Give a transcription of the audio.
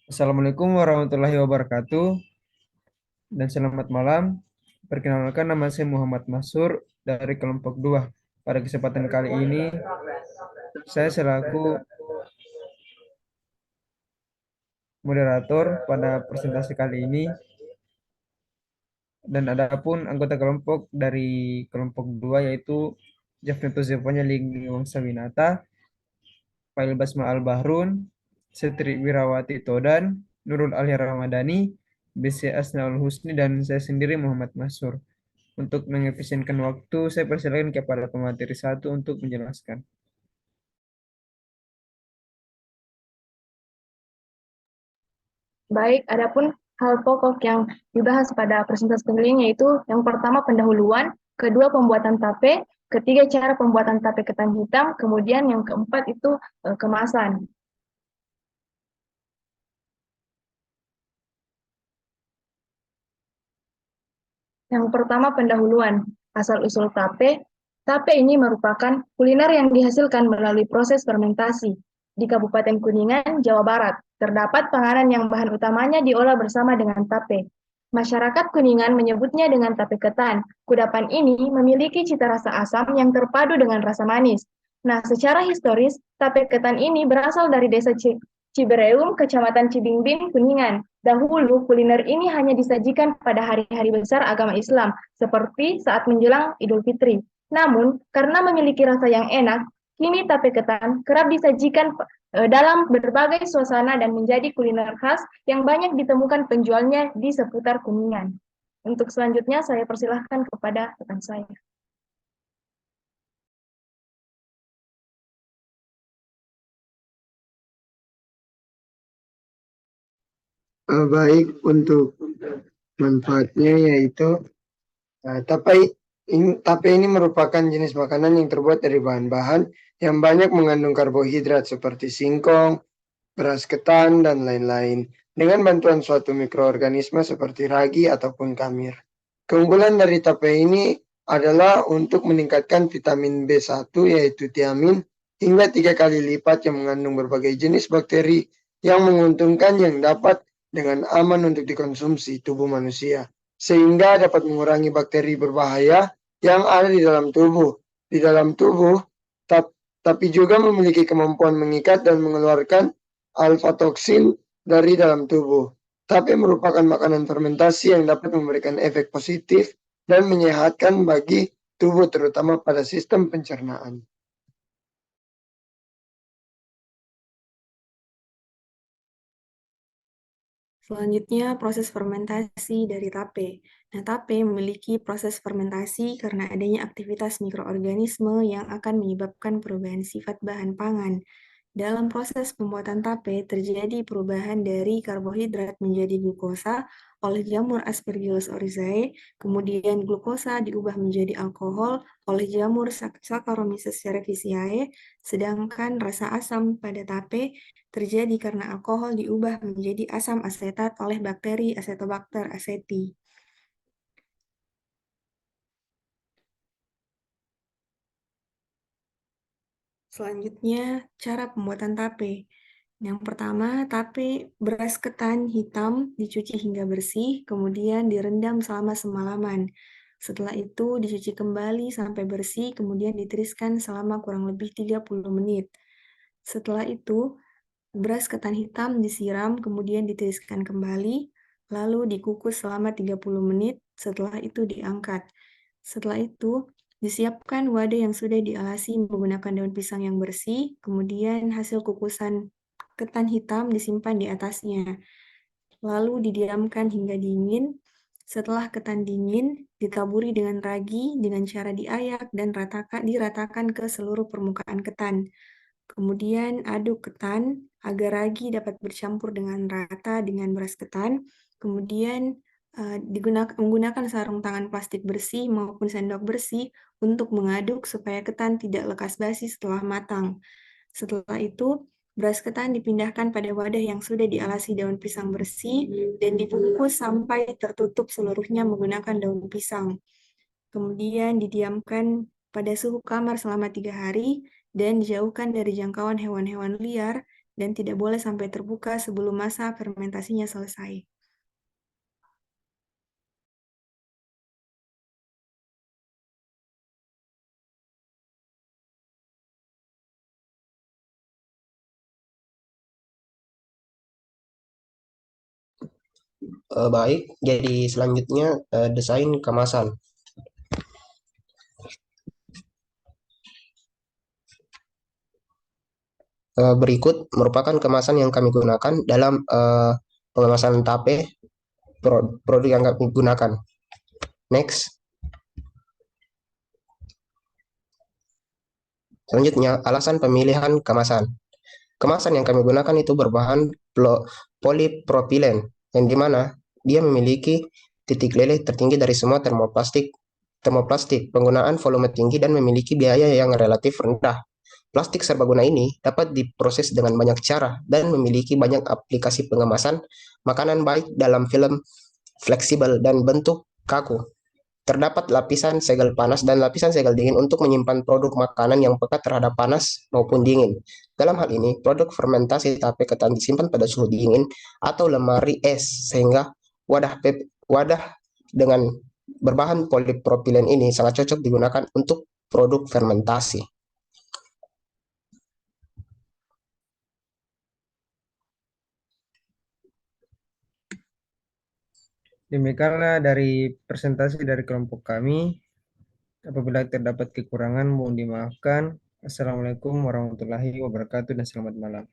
Assalamualaikum warahmatallahi wabarakatuh dan selamat malam. Perkenalkan nama saya Muhammad Masur dari kelompok 2. Pada kesempatan kali ini saya selaku moderator pada presentasi kali ini dan ada pun anggota kelompok dari kelompok 2 yaitu Jafneto Zevanya Linggi Wangsawinata, Fail Basma Al-Bahrun, Setri Wirawati Todan, Nurul Ali Ramadhani, BC Asnaul Husni dan saya sendiri Muhammad Masur. Untuk mengefisienkan waktu, saya persilakan kepada pemateri satu untuk menjelaskan. Baik, adapun hal pokok yang dibahas pada presentasi kali ini yaitu yang pertama pendahuluan, kedua pembuatan tape, ketiga cara pembuatan tape ketan hitam, kemudian yang keempat itu kemasan. Yang pertama pendahuluan, asal-usul tape. Tape ini merupakan kuliner yang dihasilkan melalui proses fermentasi. Di Kabupaten Kuningan, Jawa Barat, terdapat panganan yang bahan utamanya diolah bersama dengan tape. Masyarakat Kuningan menyebutnya dengan tape ketan. Kudapan ini memiliki cita rasa asam yang terpadu dengan rasa manis. Nah, secara historis, tape ketan ini berasal dari desa Cibereum, Kecamatan Cibingbing, Kuningan. Dahulu, kuliner ini hanya disajikan pada hari-hari besar agama Islam, seperti saat menjelang Idul Fitri. Namun, karena memiliki rasa yang enak, kini tape ketan kerap disajikan dalam berbagai suasana dan menjadi kuliner khas yang banyak ditemukan penjualnya di seputar Kuningan. Untuk selanjutnya, saya persilahkan kepada rekan saya. Baik untuk manfaatnya yaitu tape ini merupakan jenis makanan yang terbuat dari bahan-bahan yang banyak mengandung karbohidrat seperti singkong, beras ketan, dan lain-lain dengan bantuan suatu mikroorganisme seperti ragi ataupun kamir. Keunggulan dari tape ini adalah untuk meningkatkan vitamin B1 yaitu tiamin hingga 3 kali lipat yang mengandung berbagai jenis bakteri yang menguntungkan yang dapat dengan aman untuk dikonsumsi tubuh manusia sehingga dapat mengurangi bakteri berbahaya yang ada di dalam tubuh. Di dalam tubuh, tapi juga memiliki kemampuan mengikat dan mengeluarkan alfa toksin dari dalam tubuh. Tapi merupakan makanan fermentasi yang dapat memberikan efek positif dan menyehatkan bagi tubuh terutama pada sistem pencernaan. Selanjutnya, proses fermentasi dari tape. Nah, tape memiliki proses fermentasi karena adanya aktivitas mikroorganisme yang akan menyebabkan perubahan sifat bahan pangan. Dalam proses pembuatan tape, terjadi perubahan dari karbohidrat menjadi glukosa oleh jamur Aspergillus oryzae, kemudian glukosa diubah menjadi alkohol oleh jamur Saccharomyces cerevisiae, sedangkan rasa asam pada tape terjadi karena alkohol diubah menjadi asam asetat oleh bakteri Acetobacter aceti. Selanjutnya, cara pembuatan tape. Yang pertama, tape beras ketan hitam dicuci hingga bersih, kemudian direndam selama semalaman. Setelah itu dicuci kembali sampai bersih, kemudian ditiriskan selama kurang lebih 30 menit. Setelah itu, beras ketan hitam disiram, kemudian ditiriskan kembali, lalu dikukus selama 30 menit, setelah itu diangkat. Setelah itu, disiapkan wadah yang sudah dialasi menggunakan daun pisang yang bersih, kemudian hasil kukusan ketan hitam disimpan di atasnya. Lalu didiamkan hingga dingin. Setelah ketan dingin, ditaburi dengan ragi dengan cara diayak dan diratakan ke seluruh permukaan ketan. Kemudian aduk ketan agar ragi dapat bercampur dengan rata dengan beras ketan. Kemudian menggunakan sarung tangan plastik bersih maupun sendok bersih untuk mengaduk supaya ketan tidak lekas basi setelah matang. Setelah itu, beras ketan dipindahkan pada wadah yang sudah dialasi daun pisang bersih dan dibungkus sampai tertutup seluruhnya menggunakan daun pisang. Kemudian didiamkan pada suhu kamar selama 3 hari dan dijauhkan dari jangkauan hewan-hewan liar dan tidak boleh sampai terbuka sebelum masa fermentasinya selesai. Baik, jadi selanjutnya desain kemasan. Berikut merupakan kemasan yang kami gunakan dalam pengemasan tape produk yang kami gunakan. Next. Selanjutnya, alasan pemilihan kemasan. Kemasan yang kami gunakan itu berbahan polipropilen, yang dimana dia memiliki titik leleh tertinggi dari semua termoplastik. Penggunaan volume tinggi dan memiliki biaya yang relatif rendah. Plastik serbaguna ini dapat diproses dengan banyak cara dan memiliki banyak aplikasi pengemasan makanan baik dalam film fleksibel dan bentuk kaku. Terdapat lapisan segel panas dan lapisan segel dingin untuk menyimpan produk makanan yang peka terhadap panas maupun dingin. Dalam hal ini, produk fermentasi tape ketan disimpan pada suhu dingin atau lemari es, sehingga wadah dengan berbahan polipropilen ini sangat cocok digunakan untuk produk fermentasi. Demikianlah dari presentasi dari kelompok kami. Apabila terdapat kekurangan, mohon dimaafkan. Assalamualaikum warahmatullahi wabarakatuh dan selamat malam.